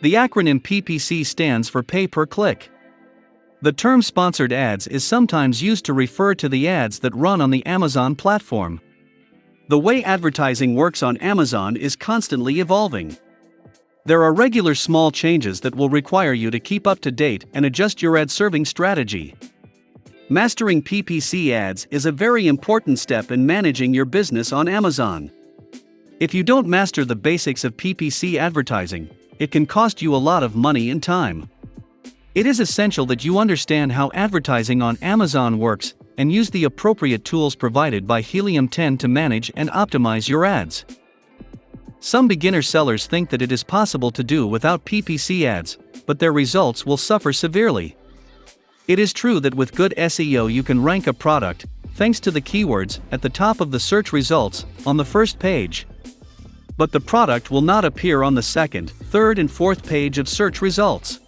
The acronym PPC stands for Pay Per Click. The term sponsored ads is sometimes used to refer to the ads that run on the Amazon platform. The way advertising works on Amazon is constantly evolving. There are regular small changes that will require you to keep up to date and adjust your ad serving strategy. Mastering PPC ads is a very important step in managing your business on Amazon. If you don't master the basics of PPC advertising, it can cost you a lot of money and time. It is essential that you understand how advertising on Amazon works and use the appropriate tools provided by Helium 10 to manage and optimize your ads. Some beginner sellers think that it is possible to do without PPC ads, but their results will suffer severely. It is true that with good SEO you can rank a product, thanks to the keywords, at the top of the search results, on the first page. But the product will not appear on the second, third and fourth page of search results.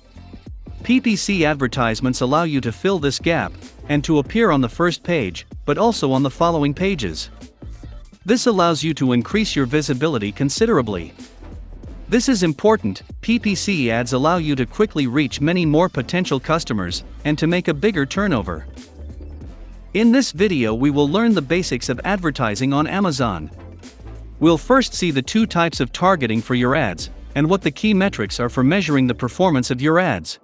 PPC advertisements allow you to fill this gap, and to appear on the first page, but also on the following pages. This allows you to increase your visibility considerably. This is important. PPC ads allow you to quickly reach many more potential customers, and to make a bigger turnover. In this video we will learn the basics of advertising on Amazon. We'll first see the two types of targeting for your ads, and what the key metrics are for measuring the performance of your ads.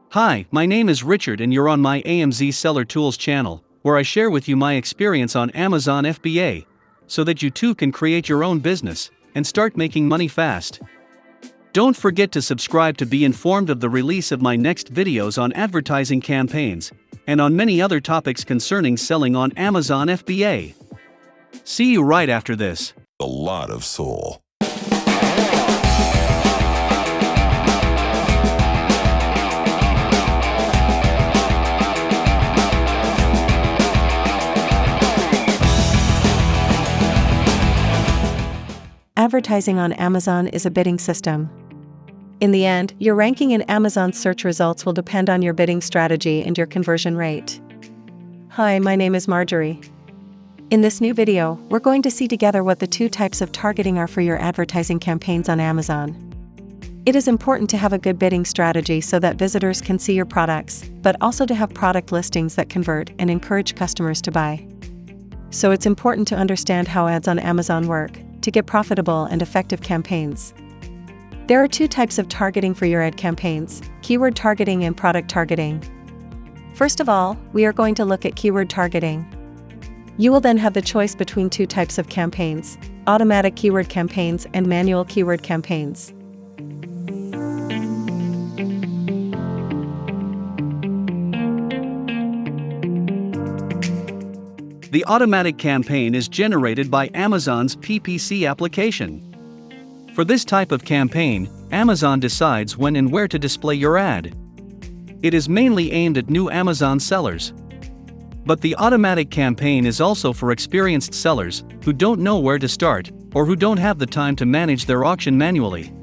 Hi, my name is Richard and you're on my AMZ Seller Tools channel, where I share with you my experience on Amazon FBA, so that you too can create your own business, and start making money fast. Don't forget to subscribe to be informed of the release of my next videos on advertising campaigns, and on many other topics concerning selling on Amazon FBA. See you right after this. A lot of soul. Advertising on Amazon is a bidding system. In the end, your ranking in Amazon search results will depend on your bidding strategy and your conversion rate. Hi, my name is Marjorie. In this new video, we're going to see together what the two types of targeting are for your advertising campaigns on Amazon. It is important to have a good bidding strategy so that visitors can see your products, but also to have product listings that convert and encourage customers to buy. So it's important to understand how ads on Amazon work, to get profitable and effective campaigns. There are two types of targeting for your ad campaigns: keyword targeting and product targeting. First of all, we are going to look at keyword targeting. You will then have the choice between two types of campaigns: automatic keyword campaigns and manual keyword campaigns. The automatic campaign is generated by Amazon's PPC application. For this type of campaign, Amazon decides when and where to display your ad. It is mainly aimed at new Amazon sellers. But the automatic campaign is also for experienced sellers who don't know where to start, or who don't have the time to manage their auction manually.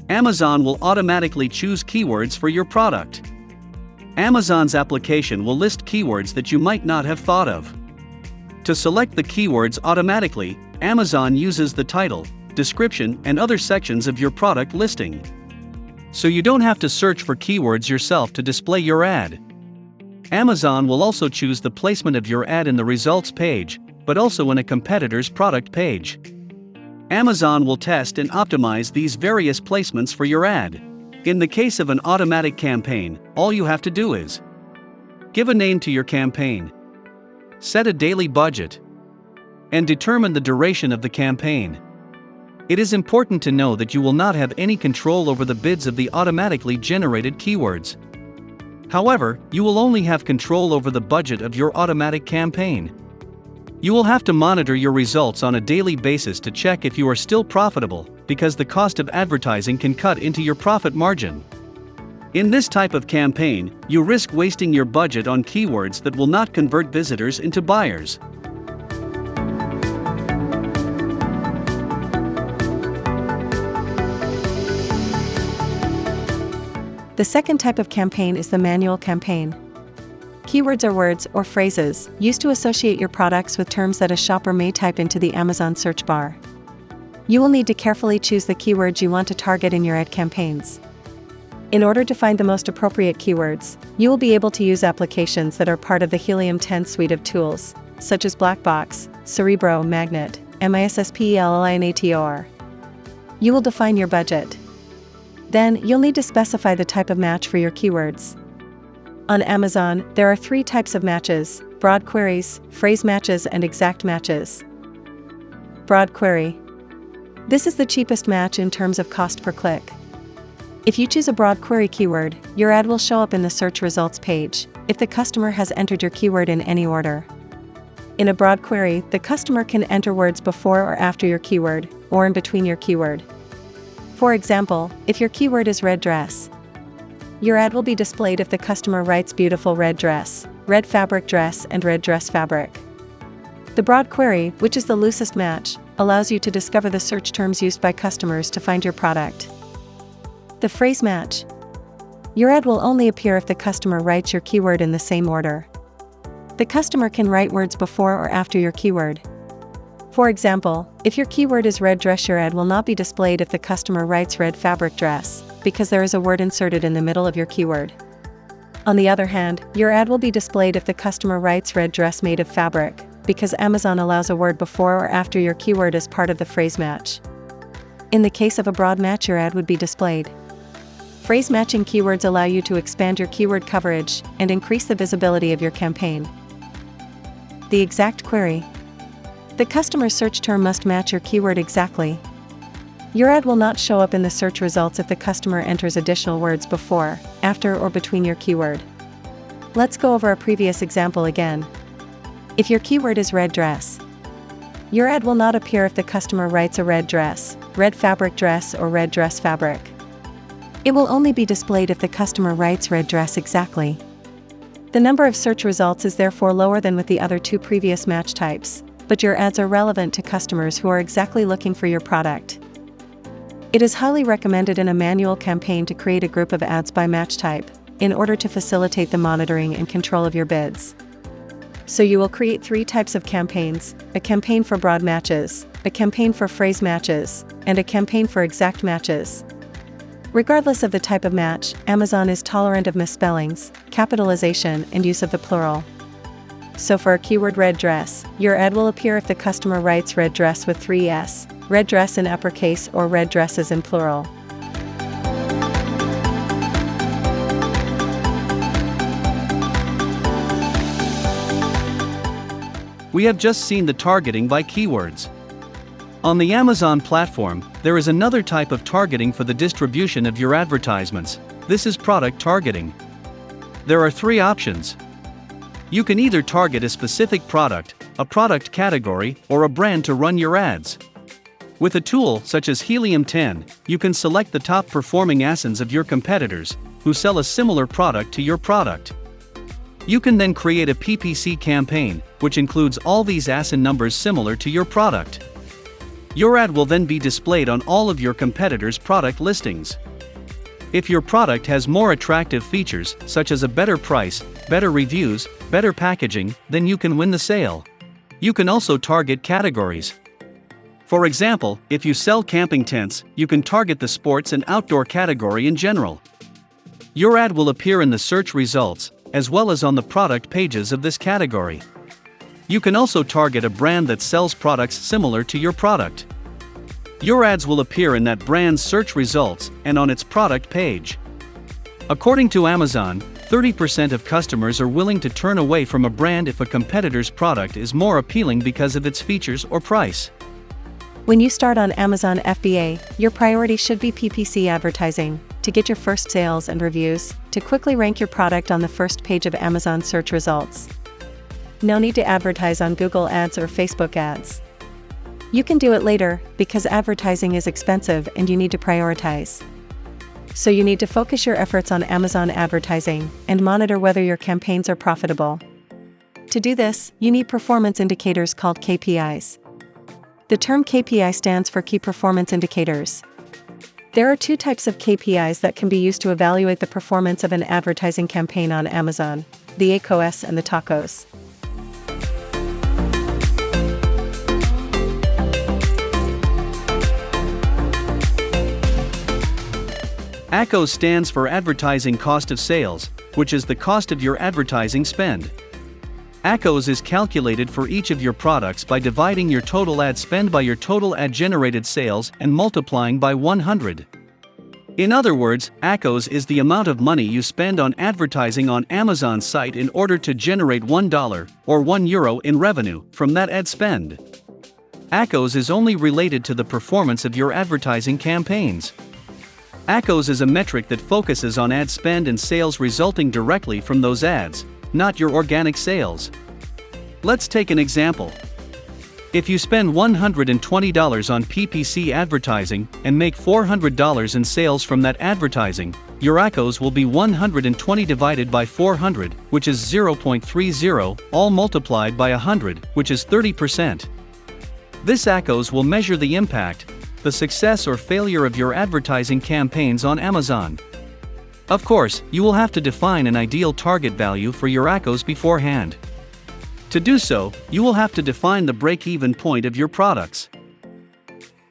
Amazon will automatically choose keywords for your product. Amazon's application will list keywords that you might not have thought of. To select the keywords automatically, Amazon uses the title, description, and other sections of your product listing. So you don't have to search for keywords yourself to display your ad. Amazon will also choose the placement of your ad in the results page, but also in a competitor's product page. Amazon will test and optimize these various placements for your ad. In the case of an automatic campaign, all you have to do is give a name to your campaign, set a daily budget, and determine the duration of the campaign. It is important to know that you will not have any control over the bids of the automatically generated keywords. However, you will only have control over the budget of your automatic campaign. You will have to monitor your results on a daily basis to check if you are still profitable, because the cost of advertising can cut into your profit margin. In this type of campaign, you risk wasting your budget on keywords that will not convert visitors into buyers. The second type of campaign is the manual campaign. Keywords are words or phrases used to associate your products with terms that a shopper may type into the Amazon search bar. You will need to carefully choose the keywords you want to target in your ad campaigns. In order to find the most appropriate keywords, you will be able to use applications that are part of the Helium 10 suite of tools, such as Blackbox, Cerebro, Magnet, MISSPELLINATOR. You will define your budget. Then, you'll need to specify the type of match for your keywords. On Amazon, there are 3 types of matches: broad queries, phrase matches, and exact matches. Broad query. This is the cheapest match in terms of cost per click. If you choose a broad query keyword, your ad will show up in the search results page if the customer has entered your keyword in any order. In a broad query, the customer can enter words before or after your keyword, or in between your keyword. For example, if your keyword is red dress, your ad will be displayed if the customer writes beautiful red dress, red fabric dress, and red dress fabric. The broad query, which is the loosest match, allows you to discover the search terms used by customers to find your product. The phrase match. Your ad will only appear if the customer writes your keyword in the same order. The customer can write words before or after your keyword. For example, if your keyword is red dress, your ad will not be displayed if the customer writes red fabric dress, because there is a word inserted in the middle of your keyword. On the other hand, your ad will be displayed if the customer writes red dress made of fabric, because Amazon allows a word before or after your keyword as part of the phrase match. In the case of a broad match, your ad would be displayed. Phrase matching keywords allow you to expand your keyword coverage and increase the visibility of your campaign. The exact query. The customer's search term must match your keyword exactly. Your ad will not show up in the search results if the customer enters additional words before, after, or between your keyword. Let's go over a previous example again. If your keyword is red dress, your ad will not appear if the customer writes a red dress, red fabric dress, or red dress fabric. It will only be displayed if the customer writes red dress exactly. The number of search results is therefore lower than with the other 2 previous match types, but your ads are relevant to customers who are exactly looking for your product. It is highly recommended in a manual campaign to create a group of ads by match type, in order to facilitate the monitoring and control of your bids. So you will create 3 types of campaigns: a campaign for broad matches, a campaign for phrase matches, and a campaign for exact matches. Regardless of the type of match, Amazon is tolerant of misspellings, capitalization, and use of the plural. So for a keyword red dress, your ad will appear if the customer writes red dress with 3 S, red dress in uppercase, or red dresses in plural. We have just seen the targeting by keywords. On the Amazon platform, there is another type of targeting for the distribution of your advertisements. This is product targeting. There are 3 options. You can either target a specific product, a product category, or a brand to run your ads. With a tool such as Helium 10, you can select the top performing ASINs of your competitors, who sell a similar product to your product. You can then create a PPC campaign, which includes all these ASIN numbers similar to your product. Your ad will then be displayed on all of your competitors' product listings. If your product has more attractive features, such as a better price, better reviews, better packaging, then you can win the sale. You can also target categories. For example, if you sell camping tents, you can target the sports and outdoor category in general. Your ad will appear in the search results, as well as on the product pages of this category. You can also target a brand that sells products similar to your product. Your ads will appear in that brand's search results and on its product page. According to Amazon, 30% of customers are willing to turn away from a brand if a competitor's product is more appealing because of its features or price. When you start on Amazon FBA, your priority should be PPC advertising, to get your first sales and reviews, to quickly rank your product on the first page of Amazon search results. No need to advertise on Google Ads or Facebook Ads. You can do it later, because advertising is expensive and you need to prioritize. So you need to focus your efforts on Amazon advertising and monitor whether your campaigns are profitable. To do this, you need performance indicators called KPIs. The term KPI stands for Key Performance Indicators. There are 2 types of KPIs that can be used to evaluate the performance of an advertising campaign on Amazon: the ACoS and the TOOLBOX. ACoS stands for Advertising Cost of Sales, which is the cost of your advertising spend. ACoS is calculated for each of your products by dividing your total ad spend by your total ad generated sales and multiplying by 100. In other words, ACoS is the amount of money you spend on advertising on Amazon's site in order to generate $1 or €1 in revenue from that ad spend. ACoS is only related to the performance of your advertising campaigns. ACoS is a metric that focuses on ad spend and sales resulting directly from those ads, not your organic sales. Let's take an example. If you spend $120 on PPC advertising and make $400 in sales from that advertising, your ACoS will be 120 divided by 400, which is 0.30, all multiplied by 100, which is 30%. This ACoS will measure the impact, the success or failure of your advertising campaigns on Amazon. Of course, you will have to define an ideal target value for your ACoS beforehand. To do so, you will have to define the break-even point of your products.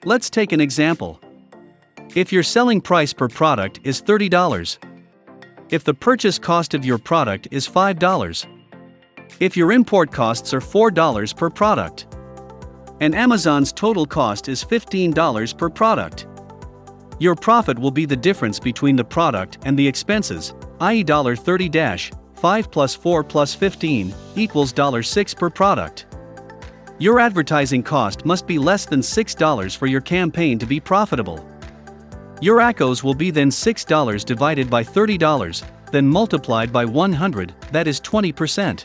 Let's take an example. If your selling price per product is $30, if the purchase cost of your product is $5, if your import costs are $4 per product, and Amazon's total cost is $15 per product, your profit will be the difference between the product and the expenses, i.e. $30 5 plus 4 plus 15 equals $6 per product. Your advertising cost must be less than $6 for your campaign to be profitable. Your ACoS will be then $6 divided by $30, then multiplied by 100, that is 20%.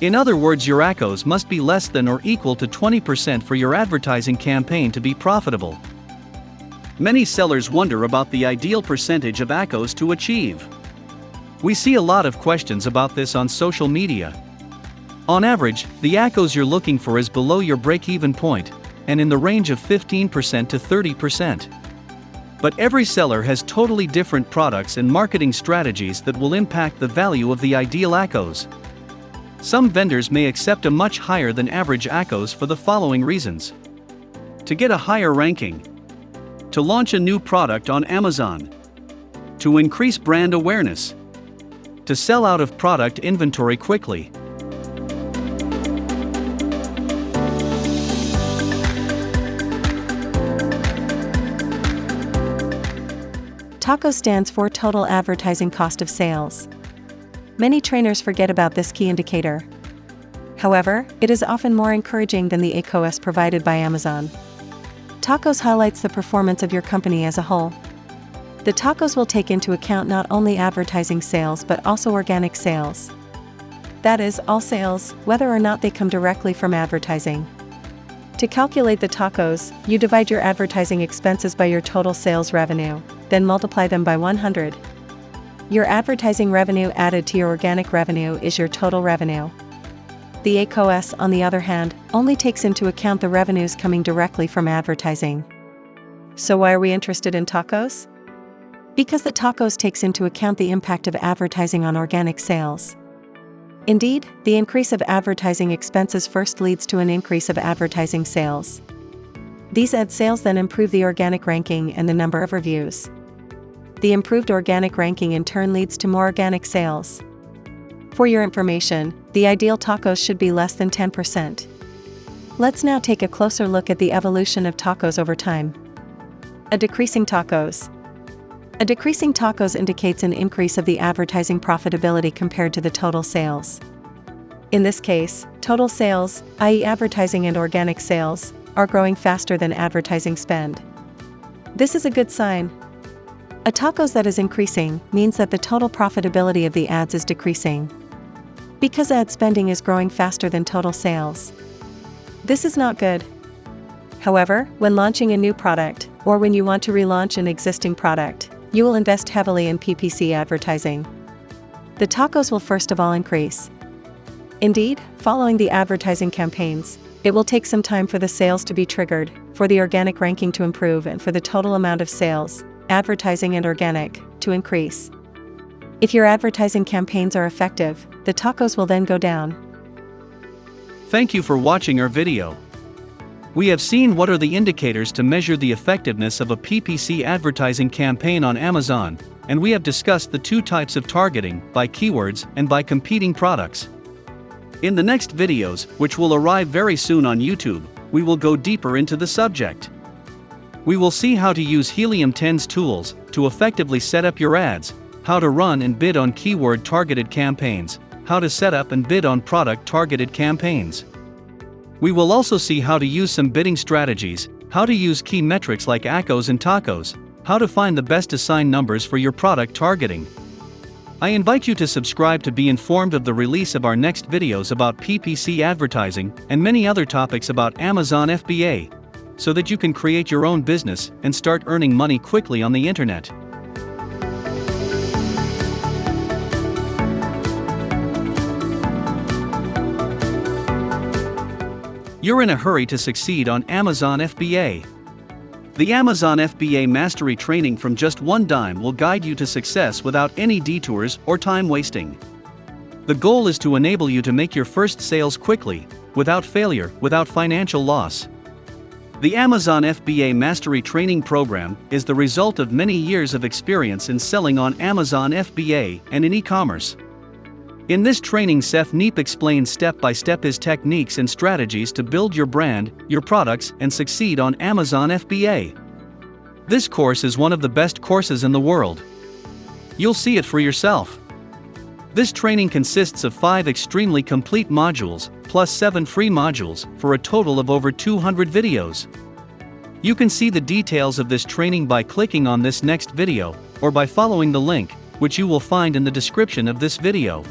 In other words, your ACoS must be less than or equal to 20% for your advertising campaign to be profitable. Many sellers wonder about the ideal percentage of ACoS to achieve. We see a lot of questions about this on social media. On average, the ACoS you're looking for is below your break-even point, and in the range of 15% to 30%. But every seller has totally different products and marketing strategies that will impact the value of the ideal ACoS. Some vendors may accept a much higher than average ACoS for the following reasons: to get a higher ranking, to launch a new product on Amazon, to increase brand awareness, to sell out of product inventory quickly. TOCO stands for Total Advertising Cost of Sales. Many trainers forget about this key indicator. However, it is often more encouraging than the ACoS provided by Amazon. TOCOS highlights the performance of your company as a whole. The TOCOS will take into account not only advertising sales but also organic sales. That is, all sales, whether or not they come directly from advertising. To calculate the TOCOS, you divide your advertising expenses by your total sales revenue, then multiply them by 100. Your advertising revenue added to your organic revenue is your total revenue. The ACoS, on the other hand, only takes into account the revenues coming directly from advertising. So why are we interested in TOCOS? Because the TOCOS takes into account the impact of advertising on organic sales. Indeed, the increase of advertising expenses first leads to an increase of advertising sales. These ad sales then improve the organic ranking and the number of reviews. The improved organic ranking in turn leads to more organic sales. For your information, the ideal TOCOS should be less than 10%. Let's now take a closer look at the evolution of TOCOS over time. A decreasing TOCOS. A decreasing TOCOS indicates an increase of the advertising profitability compared to the total sales. In this case, total sales, i.e. advertising and organic sales, are growing faster than advertising spend. This is a good sign. A TOCOS that is increasing means that the total profitability of the ads is decreasing, because ad spending is growing faster than total sales. This is not good. However, when launching a new product, or when you want to relaunch an existing product, you will invest heavily in PPC advertising. The TOCOS will first of all increase. Indeed, following the advertising campaigns, it will take some time for the sales to be triggered, for the organic ranking to improve, and for the total amount of sales, advertising and organic, to increase. If your advertising campaigns are effective, the TOCOS will then go down. Thank you for watching our video. We have seen what are the indicators to measure the effectiveness of a PPC advertising campaign on Amazon, and we have discussed the two types of targeting, by keywords and by competing products. In the next videos, which will arrive very soon on YouTube, we will go deeper into the subject. We will see how to use Helium 10's tools to effectively set up your ads, how to run and bid on keyword-targeted campaigns, how to set up and bid on product-targeted campaigns. We will also see how to use some bidding strategies, how to use key metrics like ACoS and TOOLBOX, how to find the best assigned numbers for your product targeting. I invite you to subscribe to be informed of the release of our next videos about PPC advertising and many other topics about Amazon FBA, so that you can create your own business and start earning money quickly on the internet. You're in a hurry to succeed on Amazon FBA. The Amazon FBA Mastery Training from just one dime will guide you to success without any detours or time wasting. The goal is to enable you to make your first sales quickly, without failure, without financial loss. The Amazon FBA Mastery Training Program is the result of many years of experience in selling on Amazon FBA and in e-commerce. In this training, Seth Neep explains step-by-step his techniques and strategies to build your brand, your products, and succeed on Amazon FBA. This course is one of the best courses in the world. You'll see it for yourself. This training consists of 5 extremely complete modules, plus 7 free modules, for a total of over 200 videos. You can see the details of this training by clicking on this next video, or by following the link, which you will find in the description of this video.